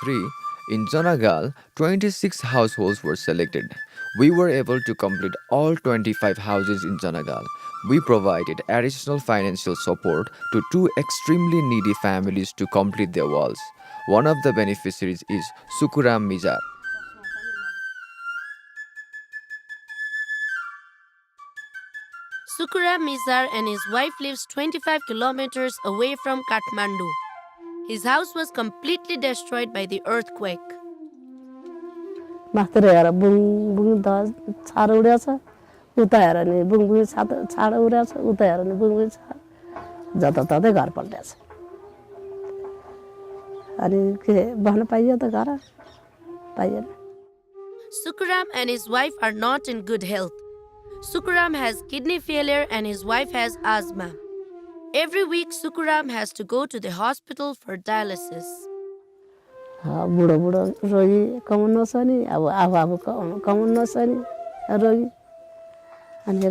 3. In Janagal, 26 households were selected. We were able to complete all 25 houses in Janagal. We provided additional financial support to two extremely needy families to complete their walls. One of the beneficiaries is Sukuram Mizar. Sukuram Mizar and his wife lives 25 kilometers away from Kathmandu. His house was completely destroyed by the earthquake. मात्र हेर बुङ बुङ त छाड उड्या छ उता हेर नि बुङ बुङ छाड उड्या छ उता हेर नि बुङ बुङ छाड जताततै घर पल्ट्या छ अनि के भन्न पाइयो त घर पाइएन Sukuram and his wife are not in good health. Sukuram has kidney failure and his wife has asthma. Every week, Sukuram has to go to the hospital for dialysis. बुढो बुढो रोगी कमाउनु नसक्ने अब आफू कमाउनु नसक्ने रोगी अनि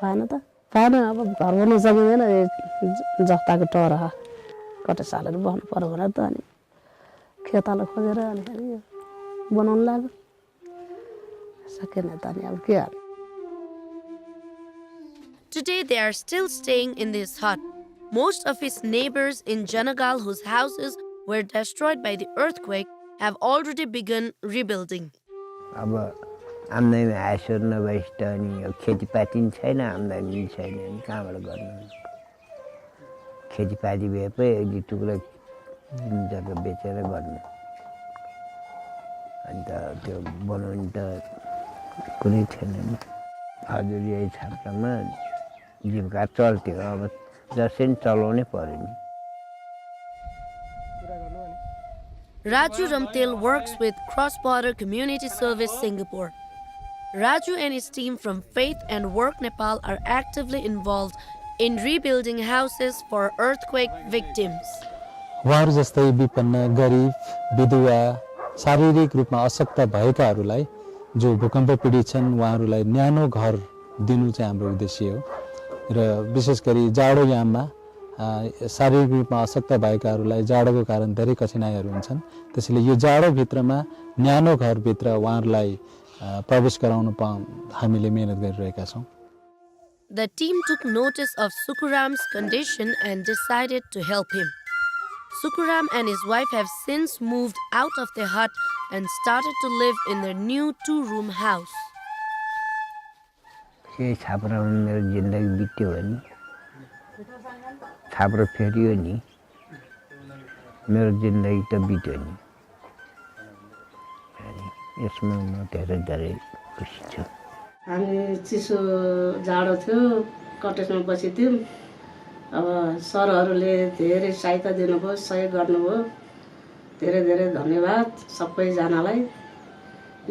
भएन त भएन अब घर बनाउन सकिँदैन जस्ताको टर कटेसालहरू बस्नु पर्यो भनेर त अनि खेतालो खोजेर अनि बनाउनु लाग्यो सकेन त अनि अब के गर्नु Today, they are still staying in this hut. Most of his neighbors in Janagal, whose houses were destroyed by the earthquake, have already begun rebuilding. अब आम्दानी आयस्वर नभएस्ट अनि खेतीपाती पनि छैन आम्दानी पनि छैन अनि कहाँबाट गर्नु खेतीपाती भए पो एक दुई टुक्रा जग्गा बेचेर गर्नु अन्त त्यो बनाउनु त कुनै छैन नि हजुर यही छाप्रामा जीविका चल्थ्यो अब जसरी चलाउनै पर्यो नि Raju Ramtel works with Cross Border Community Service Singapore. Raju and his team from Faith and Work Nepal are actively involved in rebuilding houses for earthquake victims. उहाँहरू जस्तै विपन्न गरिब विधवा शारीरिक रूपमा अशक्त भएकाहरूलाई जो भूकम्प पीडित छन् उहाँहरूलाई न्यानो घर दिनु चाहिँ हाम्रो उद्देश्य हो र विशेष गरी जाडो याममा शारीरिक रूपमा अशक्त भएकाहरूलाई जाडोको कारण धेरै कठिनाइहरू हुन्छन् त्यसैले यो जाडो भित्रमा न्यानो घर भित्र उहाँहरूलाई प्रवेश गराउन हामीले मेहनत गरिरहेका छौं The team took notice of Sukuram's condition and decided to help him. Sukuram and his wife have since moved out of their hut and started to live in their new 2-room house. यही छाप्रामा मेरो जिन्दगी बित्यो भने छाप्रो फेरियो नि मेरो जिन्दगी त बित्यो नि यसमा म धेरै धेरै खुसी छु हामी चिसो जाडो थियो कटेजमा बसेथ्यौँ अब सरहरूले धेरै सहायता दिनुभयो सहयोग गर्नुभयो धेरै धेरै धन्यवाद सबैजनालाई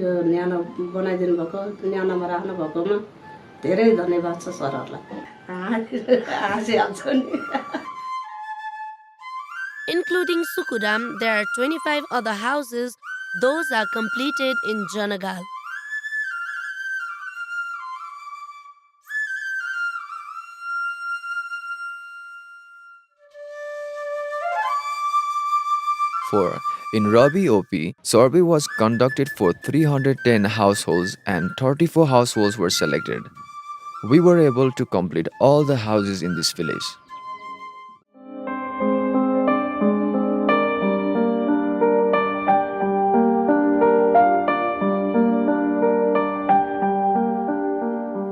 यो न्यानो बनाइदिनु भएको न्यानोमा राख्नु भएकोमा धेरै धन्यवाद छ सरहरूलाई हाँसिहाल्छ नि Including Sukuram, there are 25 other houses. Those are completed in Janagal. In Rabi OP, survey was conducted for 310 households and 34 households were selected. We were able to complete all the houses in this village.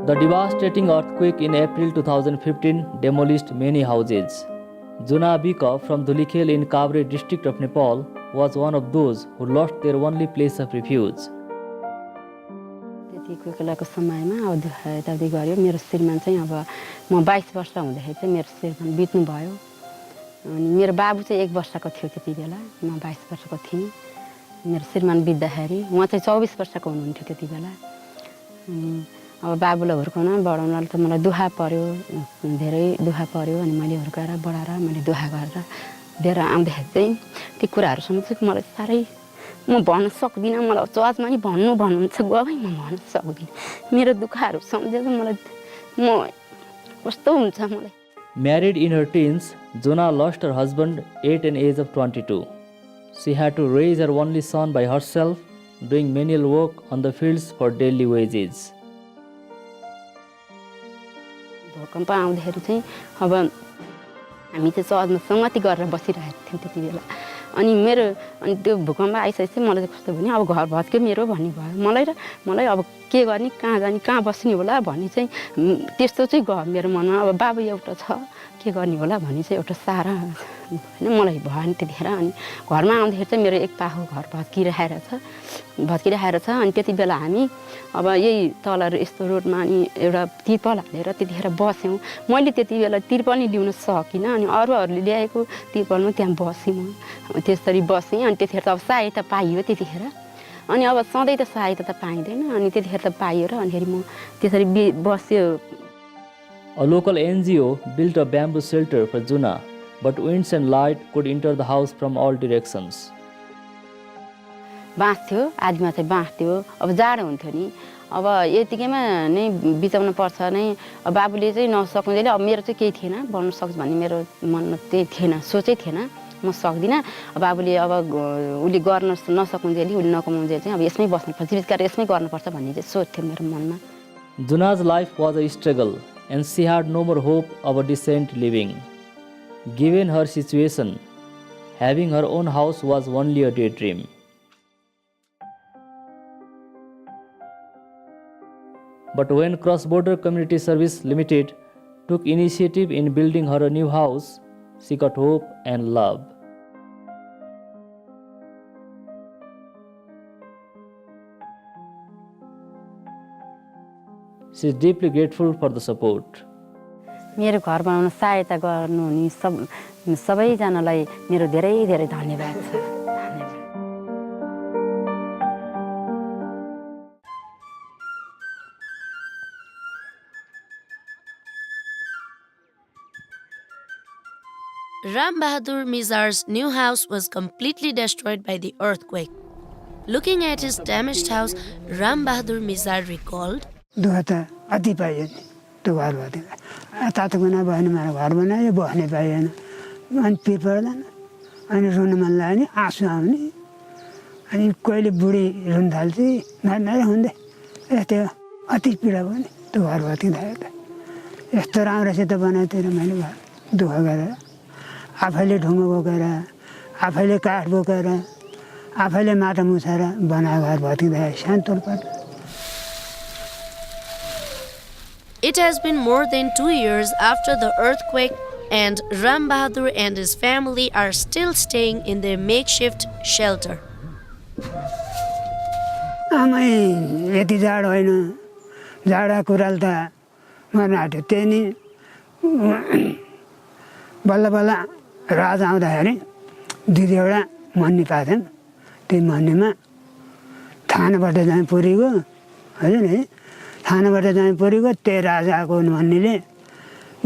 The devastating earthquake in April 2015 demolished many houses. Juna Bika from Dhulikhel in Kavre district of Nepal was one of those who lost their only place of refuge. त्यतिको बेलाको समयमा अब यताउति गऱ्यो मेरो श्रीमान चाहिँ अब म 22 वर्ष हुँदाखेरि चाहिँ मेरो श्रीमान बित्नु भयो अनि मेरो बाबु चाहिँ 1 वर्षको थियो त्यति बेला म 22 वर्षको थिएँ मेरो श्रीमान बित्दाखेरि उहाँ चाहिँ 24 वर्षको हुनुहुन्थ्यो त्यति बेला अनि अब बाबुलाई हुर्काउन बढाउनलाई त मलाई दुखा पर्यो धेरै दुखा पर्यो अनि मैले हुर्काएर बढाएर मैले दुखा गरेर दिएर आउँदाखेरि चाहिँ ती कुराहरुसँग चाहिँ मलाई सारै म भन्न सक्दिन मलाई चर्चमा नि भन्नुहुन्छ गएँ म भन्न सक्दिन मेरो दुखहरू सम्झेर मलाई म कस्तो हुन्छ मलाई Married in her teens, Jona lost her husband at an age of 22. She had to raise her only son by herself, doing manual work on the fields for daily wages. भूकम्प आउँदाखेरि चाहिँ अब हामी चाहिँ चर्चमा सङ्गति गरेर बसिरहेको थियौँ त्यति बेला अनि त्यो भूकम्प आइसकेपछि मलाई चाहिँ कस्तो भन्यो अब घर भत्क्यो मेरो भन्ने भयो मलाई अब के गर्ने कहाँ जाने कहाँ बस्ने होला भन्ने चाहिँ त्यस्तो चाहिँ गयो मेरो मनमा अब बाबु एउटा छ के गर्ने होला भन्ने चाहिँ एउटा सारा होइन मलाई भयो नि त्यतिखेर अनि घरमा आउँदाखेरि चाहिँ मेरो एक पाखो घर भत्किरहेर छ अनि त्यति बेला हामी अब यही तल यस्तो रोडमा अनि एउटा तिर्पल हालेर त्यतिखेर बस्यौँ मैले त्यति बेला तिर्पल नि ल्याउन सकिनँ अनि अरूहरूले ल्याएको तिर्पलमा त्यहाँ बसेँ म त्यसरी बसेँ अनि त्यतिखेर त अब सहायता पाइयो त्यतिखेर अनि अब सधैँ त सहायता त पाइँदैन अनि त्यतिखेर त पाइयो र अनिखेरि म त्यसरी बस्यो. A local NGO built a bamboo shelter for Juna, but winds and light could enter the house from all directions. बाँस थियो आदिमा चाहिँ बाँस थियो अब जाडो हुन्थ्यो नि अब यतिकैमा नै बिचाउनु पर्छ नै अब बाबुले चाहिँ नसक्नुले अब मेरो चाहिँ केही थिएन बन्न सक्छ भन्ने मेरो मनमा त्यही थिएन सोचै थिएन म सक्दिनँ बाबुले अब उसले गर्न नसक्नुले उसले नकमाउनुले चाहिँ अब यसमै बस्नुपर्छ जीविका यसमै गर्नुपर्छ भन्ने चाहिँ सोच थियो मेरो मनमा. Juna's life was a struggle and she had no more hope of a decent living. Given her situation, having her own house was only a daydream. But when Cross Border Community Service Limited took initiative in building her a new house, she got hope and love. She is deeply grateful for the support. मेरो घर बनाउन सहायता गर्नुहुने सबैजनालाई मेरो धेरै धेरै धन्यवाद छ. Ram Bahadur Mizar's new house was completely destroyed by the earthquake. Looking at his damaged house, Ram Bahadur Mizar recalled, दुःख त अति पाइयो नि त्यो घर भयो तातो गुना भएन मेरो घर बनायो बस्ने पाइएन अनि पिर पर्दैन अनि रुन मन लाग्यो नि आँसु आउने अनि कहिले बुढी रुन थाल्छ नराम्रो हुँदै यस्तै अति पीडा भयो नि त्यो घर भत्किँदाखेरि त यस्तो राम्रोसित बनाएतिर मैले घर दुःख गरेर आफैले ढुङ्गा बोकेर आफैले काठ बोकेर आफैले माटो मुछेर बनाएको घर भत्किँदाखेरि शान्तोल पर्यो. It has been more than 2 years after the earthquake, and Ram Bahadur and his family are still staying in their makeshift shelter. आमै यति जाडो होइन जाडा कुराले त मर्न आँट्यो त्यही नि बल्ल बल्ल राजा आउँदाखेरि दुई एउटा मन्नी पाएको थियौँ त्यही मन्नीमा थानाबाट चाहिँ पुरेको होइन है थानाबाट चाहिँ पुरेको त्यही राजाको मन्नीले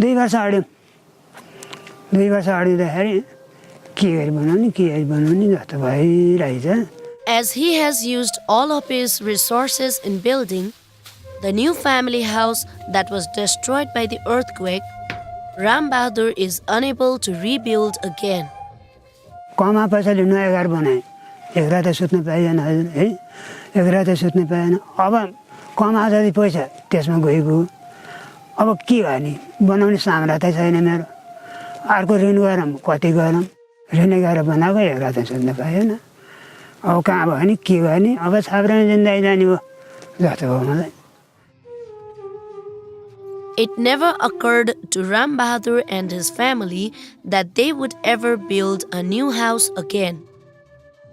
2 वर्ष अड्यौँ 2 वर्ष अड्दाखेरि के गरी बनाउने जस्तो भइरहेछ. As he has used all of his resources in building the new family house that was destroyed by the earthquake, Ram Bahadur is unable to rebuild again. कमा पैसाले नयाँ घर बनाएँ एक रात सुत्न पाइएन है एक रात सुत्न पाएन अब कमा जति पैसा त्यसमा गएको अब के गर्ने बनाउने सामर्थ्य छैन मेरो अर्को ऋण गरौँ कति गरौँ ऋण गरेर बनाएको एक रात सुत्न पाइएन अब कहाँ भयो भने के गर्ने अब छाप्रामा जिन्दगी जाने भयो जस्तो भयो मलाई. It never occurred to Ram Bahadur and his family that they would ever build a new house again.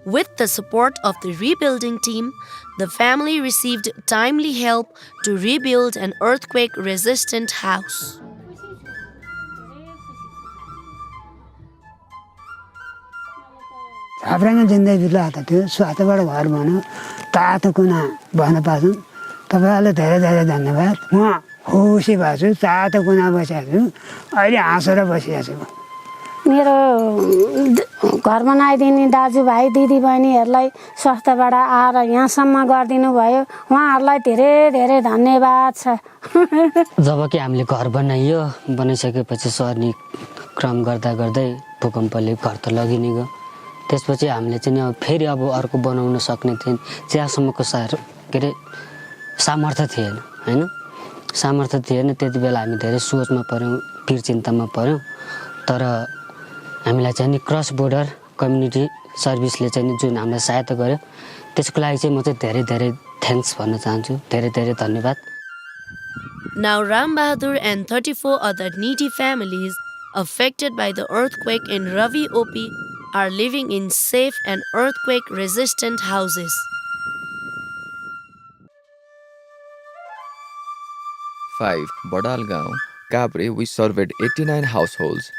With the support of the rebuilding team, the family received timely help to rebuild an earthquake-resistant house. छाप्रामा जिन्दगी बिताएको थियो स्वास्थ्यबाट घर भन्यो तातो कुना भन्न पाउँछौँ तपाईँलाई धेरै धेरै धन्यवाद. म खुसी भएको छु तातो कुना बसेको छु अहिले हाँसेर बसिरहेको छु. मेरो घर बनाइदिने दाजुभाइ दिदीबहिनीहरूलाई स्वास्थ्यबाट आएर यहाँसम्म गरिदिनु भयो उहाँहरूलाई धेरै धेरै धन्यवाद छ. जब कि हामीले घर बनाइसकेपछि सर्ने क्रम गर्दा गर्दै भूकम्पले घर त लगिने गयो त्यसपछि हामीले चाहिँ अब फेरि अब अर्को बनाउन सक्ने थिएन त्यहाँसम्मको के अरे सामर्थ्य थिएन होइन सामर्थ्य थिएन त्यति बेला हामी धेरै सोचमा पऱ्यौँ पिर चिन्तामा पऱ्यौँ तर हामीलाई चाहिँ नि क्रस बोर्डर कम्युनिटी सर्भिसले चाहिँ नि जुन हामीलाई सहायता गर्यो त्यसको लागि चाहिँ म चाहिँ धेरै धेरै थ्याङ्क्स भन्न चाहन्छु धेरै धेरै धन्यवाद Now Ram Bahadur and 34 other needy families affected by the earthquake in Ravi OP are living in safe and earthquake-resistant houses. 5. Badalgaon, Kabre, we surveyed 89 households.